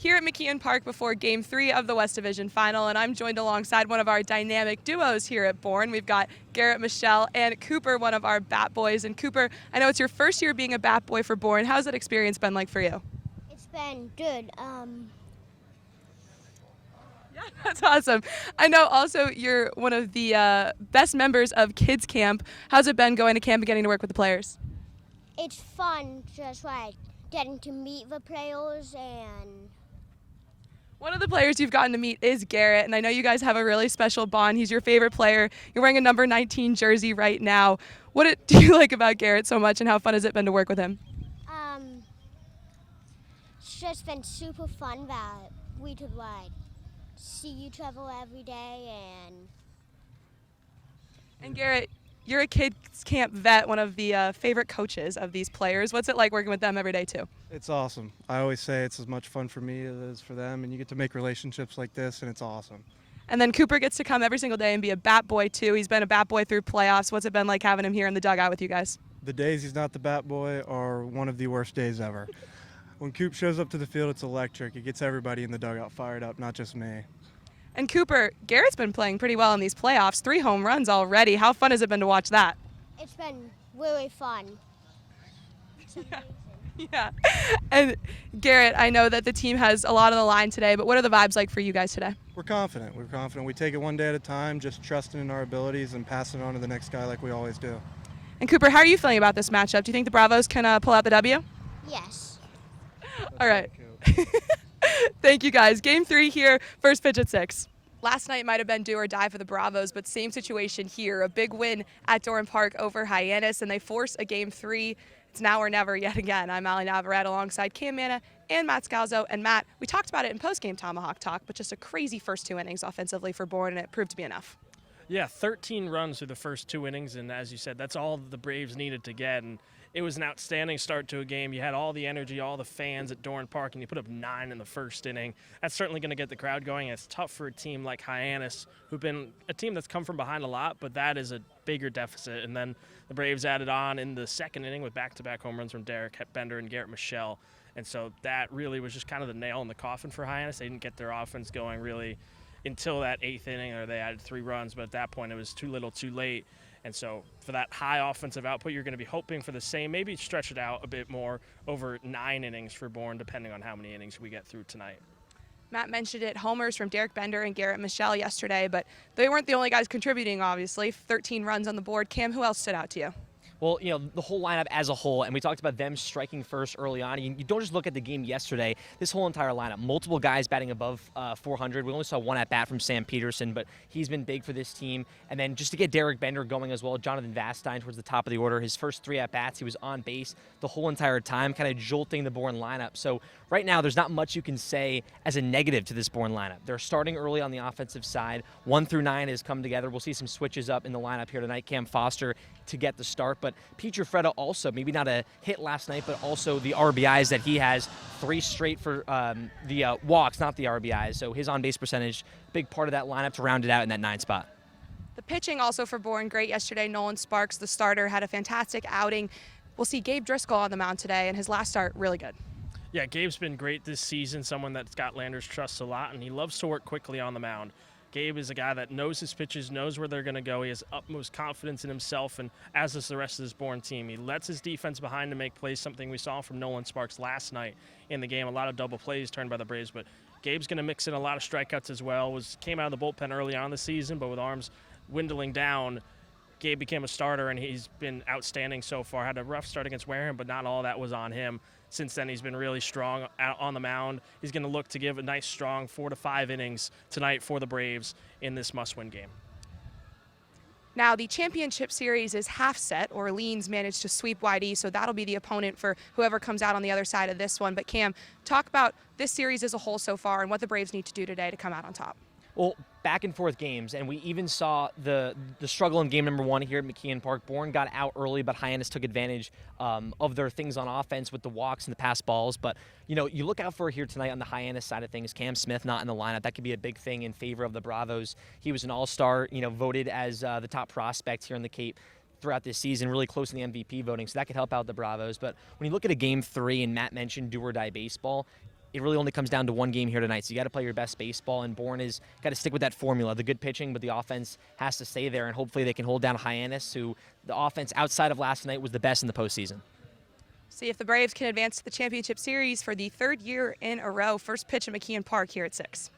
here at McKeon Park before Game 3 of the West Division Final, and I'm joined alongside one of our dynamic duos here at Bourne. We've got Garrett, Michel, and Cooper, one of our Bat Boys. And Cooper, I know it's your first year being a Bat Boy for Bourne. How's that experience been like for you? It's been good. Yeah, that's awesome. I know also you're one of the best members of Kids Camp. How's it been going to camp and getting to work with the players? It's fun just like getting to meet the players, and One of the players you've gotten to meet is Garrett, and I know you guys have a really special bond. He's your favorite player. You're wearing a number 19 jersey right now. Do you like about Garrett so much, and how fun has it been to work with him? it's just been super fun that we could like see each other every day. And Garrett, you're a Kids Camp vet, one of the favorite coaches of these players. What's it like working with them every day too? It's awesome. I always say it's as much fun for me as it is for them, and you get to make relationships like this, and it's awesome. And then Cooper gets to come every single day and be a Bat Boy too. He's been a Bat Boy through playoffs. What's it been like having him here in the dugout with you guys? The days he's not the Bat Boy are one of the worst days ever. When Coop shows up to the field, it's electric. It gets everybody in the dugout fired up, not just me. And Cooper, Garrett's been playing pretty well in these playoffs. 3 home runs already. How fun has it been to watch that? It's been really fun. Yeah. And Garrett, I know that the team has a lot on the line today, but what are the vibes like for you guys today? We're confident. We're confident. We take it one day at a time, just trusting in our abilities and passing it on to the next guy like we always do. And Cooper, how are you feeling about this matchup? Do you think the Bravos can pull out the W? Yes. All right. Thank you, guys. Game 3 here, first pitch at 6. Last night might have been do or die for the Bravos, but same situation here. A big win at Dorn Park over Hyannis, and they force a Game 3. It's now or never yet again. I'm Allie Navarrete alongside Cam Manna and Matt Scalzo. And Matt, we talked about it in post-game Tomahawk talk, but just a crazy first 2 innings offensively for Bourne, and it proved to be enough. Yeah, 13 runs through the first 2 innings, and as you said, that's all the Braves needed to get. And it was an outstanding start to a game. You had all the energy, all the fans at Dorn Park, and you put up 9 in the first inning. That's certainly going to get the crowd going. It's tough for a team like Hyannis, who've been a team that's come from behind a lot, but that is a bigger deficit. And then the Braves added on in the second inning with back-to-back home runs from Derek Bender and Garrett Michel. And so that really was just kind of the nail in the coffin for Hyannis. They didn't get their offense going really until that 8th inning, or they added 3 runs, but at that point it was too little too late. And so for that high offensive output, you're going to be hoping for the same, maybe stretch it out a bit more over 9 innings for Bourne, depending on how many innings we get through tonight. Matt mentioned it, homers from Derek Bender and Garrett Michel yesterday, but they weren't the only guys contributing, obviously. 13 runs on the board. Cam, who else stood out to you? Well, the whole lineup as a whole, and we talked about them striking first early on. You don't just look at the game yesterday. This whole entire lineup, multiple guys batting above 400. We only saw 1 at-bat from Sam Peterson, but he's been big for this team. And then just to get Derek Bender going as well, Jonathan Vastine towards the top of the order. His first 3 at-bats, he was on base the whole entire time, kind of jolting the Bourne lineup. So right now, there's not much you can say as a negative to this Bourne lineup. They're starting early on the offensive side. 1 through 9 has come together. We'll see some switches up in the lineup here tonight. Cam Foster to get the start, but Pietrafreda also, maybe not a hit last night, but also the RBIs that he has, 3 straight for the walks, not the RBIs. So his on-base percentage, big part of that lineup to round it out in that 9 spot. The pitching also for Bourne, great yesterday. Nolan Sparks, the starter, had a fantastic outing. We'll see Gabe Driscoll on the mound today, and his last start, really good. Yeah, Gabe's been great this season, someone that Scott Landers trusts a lot, and he loves to work quickly on the mound. Gabe is a guy that knows his pitches, knows where they're going to go. He has utmost confidence in himself, and as does the rest of this Bourne team. He lets his defense behind to make plays, something we saw from Nolan Sparks last night in the game. A lot of double plays turned by the Braves, but Gabe's going to mix in a lot of strikeouts as well. Came out of the bullpen early on in the season, but with arms dwindling down, Gabe became a starter, and he's been outstanding so far. Had a rough start against Wareham, but not all that was on him. Since then, he's been really strong out on the mound. He's going to look to give a nice, strong 4 to 5 innings tonight for the Braves in this must-win game. Now, the championship series is half set. Orleans managed to sweep YD, so that'll be the opponent for whoever comes out on the other side of this one. But Cam, talk about this series as a whole so far and what the Braves need to do today to come out on top. Well, back and forth games, and we even saw the struggle in game number 1 here at McKeon Park. Bourne got out early, but Hyannis took advantage of their things on offense with the walks and the pass balls. But, you look out for here tonight on the Hyannis side of things. Cam Smith not in the lineup. That could be a big thing in favor of the Bravos. He was an all-star, voted as the top prospect here in the Cape throughout this season, really close in the MVP voting, so that could help out the Bravos. But when you look at a Game 3, and Matt mentioned do-or-die baseball, it really only comes down to one game here tonight. So you got to play your best baseball, and Bourne has got to stick with that formula, the good pitching, but the offense has to stay there, and hopefully they can hold down Hyannis, who the offense outside of last night was the best in the postseason. See if the Braves can advance to the championship series for the third year in a row. First pitch at McKeon Park here at 6.